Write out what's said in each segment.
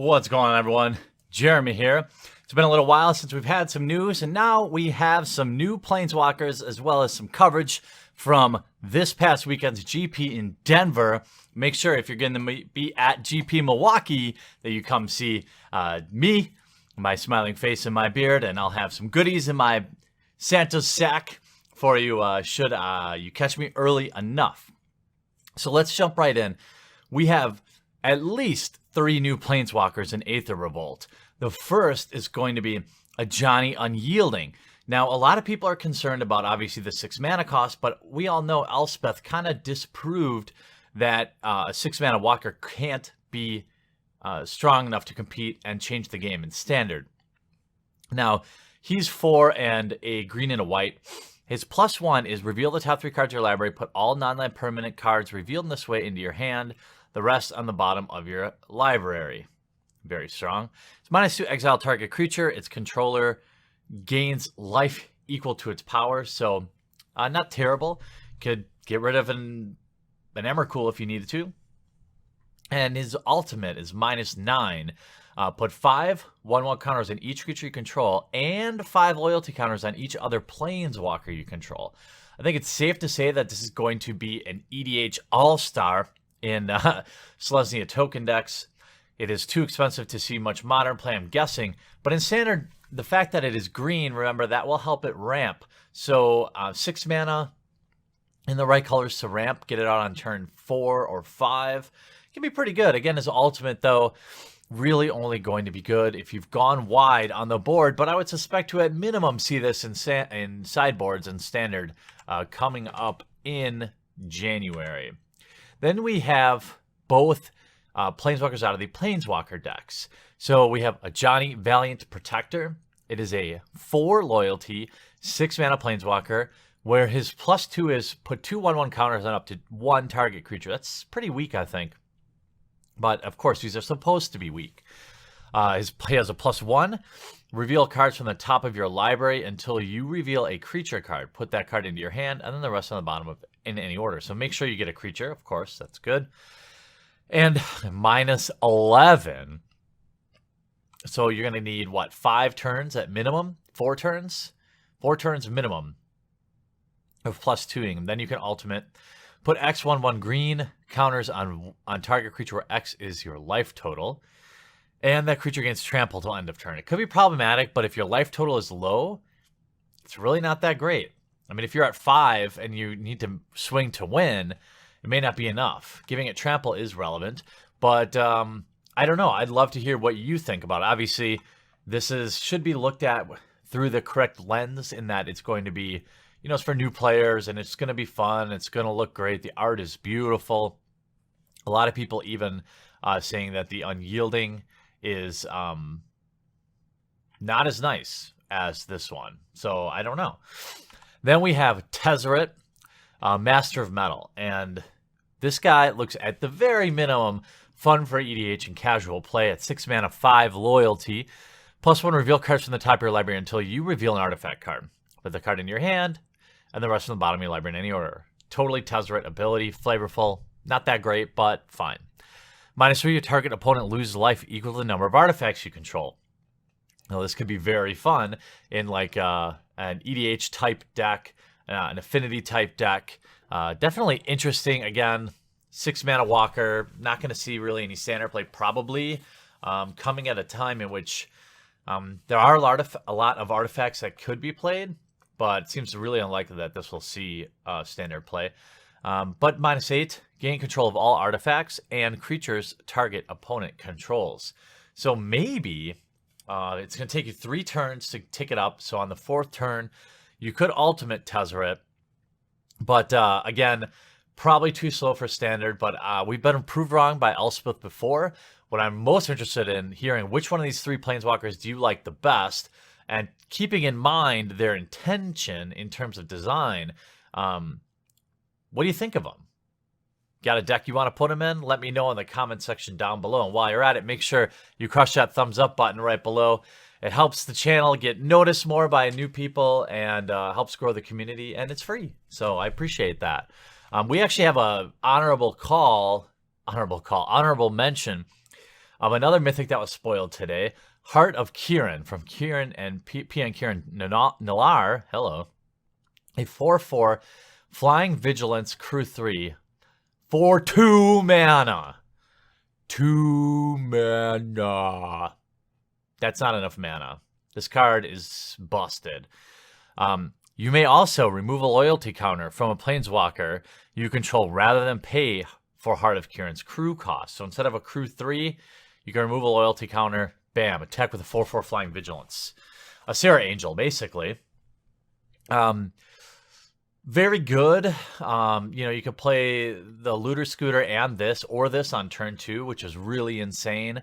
What's going on, everyone? Jeremy here. It's been a little while since we've had some news, and now we have some new Planeswalkers as well as some coverage from this past weekend's GP in Denver. Make sure if you're going to be at GP Milwaukee that you come see me, my smiling face and my beard, and I'll have some goodies in my Santa's sack for you should you catch me early enough. So let's jump right in. We have at least 3 new Planeswalkers in Aether Revolt. The first is going to be a Johnny Unyielding. Now, a lot of people are concerned about, obviously, the 6 mana cost, but we all know Elspeth kind of disproved that a 6 mana walker can't be strong enough to compete and change the game in Standard. Now, he's 4 and a green and a white. His +1 is reveal the top 3 cards of your library, put all non-land permanent cards revealed in this way into your hand, the rest on the bottom of your library. Very strong. It's -2, exile target creature. Its controller gains life equal to its power, so not terrible. Could get rid of an Emrakul if you needed to. And his ultimate is -9. Put 5 1/1 counters on each creature you control and 5 loyalty counters on each other Planeswalker you control. I think it's safe to say that this is going to be an EDH all-star in Selesnya token decks. It is too expensive to see much modern play, I'm guessing. But in Standard, the fact that it is green, remember, that will help it ramp. So 6 mana in the right colors to ramp, get it out on turn 4 or 5. Can be pretty good. Again, his ultimate, though, really only going to be good if you've gone wide on the board. But I would suspect to, at minimum, see this in sideboards and Standard coming up in January. Then we have both Planeswalkers out of the Planeswalker decks. So we have a Johnny Valiant Protector. It is a 4 loyalty, 6 mana Planeswalker, where his +2 is put 2 1/1 counters on up to 1 target creature. That's pretty weak, I think. But, of course, these are supposed to be weak. He has a +1. Reveal cards from the top of your library until you reveal a creature card. Put that card into your hand, and then the rest on the bottom of in any order. So make sure you get a creature, of course. That's good. And -11. So you're going to need, what, 5 turns at minimum? 4 turns? 4 turns minimum of +2ing. Then you can ultimate. Put X 1/1 green counters on target creature where X is your life total. And that creature gains trample till end of turn. It could be problematic, but if your life total is low, it's really not that great. I mean, if you're at 5 and you need to swing to win, it may not be enough. Giving it trample is relevant, but I don't know. I'd love to hear what you think about it. Obviously, this should be looked at through the correct lens in that it's going to be, it's for new players and it's going to be fun. It's going to look great. The art is beautiful. A lot of people even saying that the Unyielding is not as nice as this one. So I don't know. Then we have Tezzeret, Master of Metal. And this guy looks at the very minimum fun for EDH and casual play at 6 mana, 5 loyalty. +1 reveal cards from the top of your library until you reveal an artifact card. Put the card in your hand and the rest on the bottom of your library in any order. Totally Tezzeret ability, flavorful. Not that great, but fine. -3, your target opponent loses life equal to the number of artifacts you control. Now, this could be very fun in like an EDH type deck, an affinity type deck. Definitely interesting. Again, 6 mana walker. Not going to see really any standard play probably. Coming at a time in which there are a lot of artifacts that could be played, but it seems really unlikely that this will see standard play. But -8, gain control of all artifacts and creatures target opponent controls. So maybe it's going to take you 3 turns to tick it up. So on the 4th turn, you could ultimate Tezzeret. But again, probably too slow for standard. But we've been proved wrong by Elspeth before. What I'm most interested in hearing, which one of these 3 Planeswalkers do you like the best? And keeping in mind their intention in terms of design, what do you think of them? Got a deck you want to put them in? Let me know in the comment section down below. And while you're at it, make sure you crush that thumbs up button right below. It helps the channel get noticed more by new people and helps grow the community, and it's free. So I appreciate that. We actually have a honorable mention. Another mythic that was spoiled today, Heart of Kieran from Kieran and PN Kieran Nalar. Hello. A 4/4 Flying Vigilance Crew 3 for 2 mana. 2 mana. That's not enough mana. This card is busted. You may also remove a loyalty counter from a Planeswalker you control rather than pay for Heart of Kieran's crew cost. So instead of a crew 3, you can remove a loyalty counter. Bam, attack with a 4/4 Flying Vigilance. A Sarah Angel, basically. Very good. You could play the Looter Scooter and this or this on turn 2, which is really insane.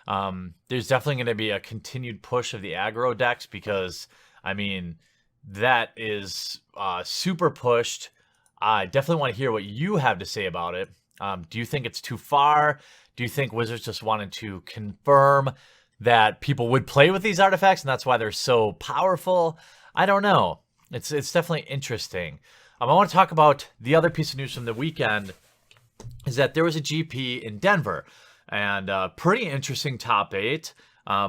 There's definitely going to be a continued push of the aggro decks because, I mean, that is super pushed. I definitely want to hear what you have to say about it. Do you think it's too far? Do you think Wizards just wanted to confirm that people would play with these artifacts and that's why they're so powerful? I don't know. It's definitely interesting. I want to talk about the other piece of news from the weekend is that there was a GP in Denver and pretty interesting top 8,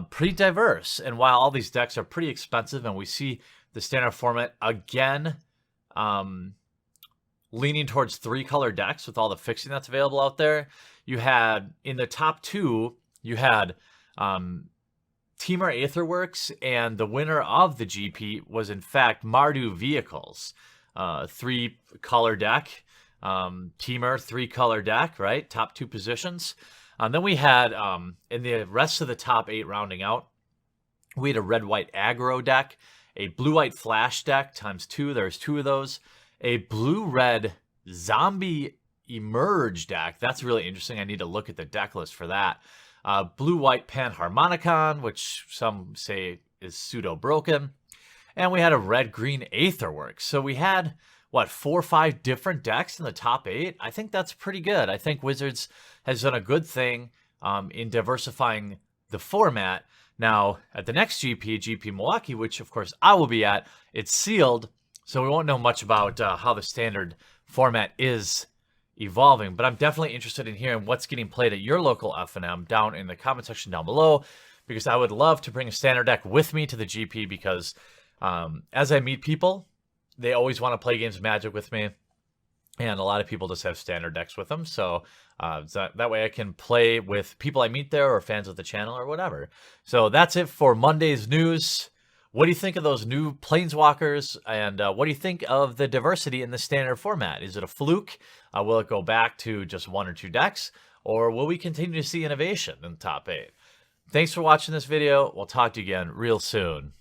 pretty diverse. And while all these decks are pretty expensive and we see the standard format again leaning towards 3-color decks with all the fixing that's available out there, you had in the top 2, you had Temur Aetherworks, and the winner of the GP was in fact Mardu Vehicles, 3-color deck. Temur 3-color deck, right? Top 2 positions. Then we had in the rest of the top 8 rounding out, we had a red-white aggro deck, a blue-white flash deck ×2. There's 2 of those. A blue-red zombie emerge deck. That's really interesting. I need to look at the deck list for that. Blue-white Panharmonicon, which some say is pseudo-broken. And we had a red-green Aetherworks. So we had, 4 or 5 different decks in the top 8? I think that's pretty good. I think Wizards has done a good thing in diversifying the format. Now, at the next GP Milwaukee, which of course I will be at, it's sealed, so we won't know much about how the standard format is evolving, but I'm definitely interested in hearing what's getting played at your local F&M down in the comment section down below, because I would love to bring a standard deck with me to the GP because as I meet people, they always want to play games of Magic with me, and a lot of people just have standard decks with them, so that way I can play with people I meet there or fans of the channel or whatever. So that's it for Monday's news. What do you think of those new Planeswalkers, and what do you think of the diversity in the standard format? Is it a fluke? Will it go back to just 1 or 2 decks, or will we continue to see innovation in the top 8? Thanks for watching this video. We'll talk to you again real soon.